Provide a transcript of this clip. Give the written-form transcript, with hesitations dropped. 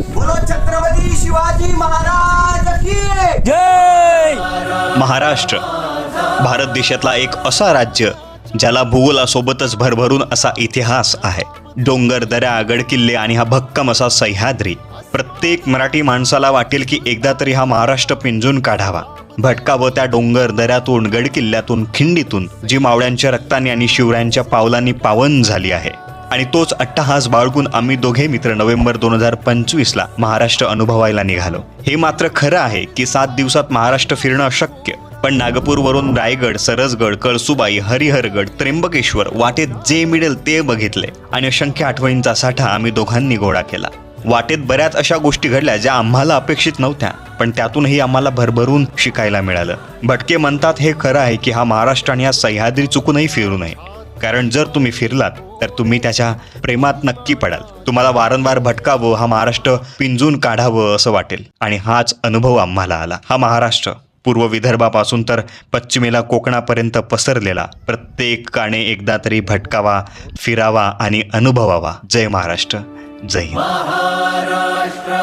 बोलो छत्रपती शिवाजी महाराज की जय. महाराष्ट्र भारत देशातला एक असा राज्य ज्याला भूगोलासोबतच भरभरून असा इतिहास आहे. डोंगर, दऱ्या, गडकिल्ले आणि हा भक्कम असा सह्याद्री. प्रत्येक मराठी माणसाला वाटेल की एकदा तरी हा महाराष्ट्र पिंजून काढावा, भटकावं त्या डोंगर दऱ्यातून, गडकिल्ल्यातून, खिंडीतून जी मावळ्यांच्या रक्ताने आणि शिवरायांच्या पावलांनी पावन झाली आहे. आणि तोच अट्टहास बाळगून आम्ही दोघे मित्र नोव्हेंबर 2025ला महाराष्ट्र अनुभवायला निघालो. हे मात्र खरं आहे की 7 दिवसात महाराष्ट्र फिरणं अशक्य. पण नागपूरवरून रायगड, सरसगड, कळसुबाई, हरिहरगड, त्र्यंबकेश्वर वाटेत जे मिळेल ते बघितले आणि असंख्य आठवणींचा साठा आम्ही दोघांनी गोळा केला. वाटेत बऱ्याच अशा गोष्टी घडल्या ज्या आम्हाला अपेक्षित नव्हत्या, पण त्यातूनही आम्हाला भरभरून शिकायला मिळालं. भटके म्हणतात हे खरं आहे की हा महाराष्ट्र आणि हा सह्याद्री चुकूनही फिरू नये, कारण जर तुम्ही फिरलात तर तुम्ही त्याच्या प्रेमात नक्की पडाल. तुम्हाला वारंवार भटकावं, हा महाराष्ट्र पिंजून काढावं असं वाटेल. आणि हाच अनुभव आम्हाला आला. हा महाराष्ट्र पूर्व विदर्भापासून तर पश्चिमेला कोकणापर्यंत पसरलेला, प्रत्येकाने एकदा तरी भटकावा, फिरावा आणि अनुभवावा. जय महाराष्ट्र, जय हिंद. महाराष्ट्र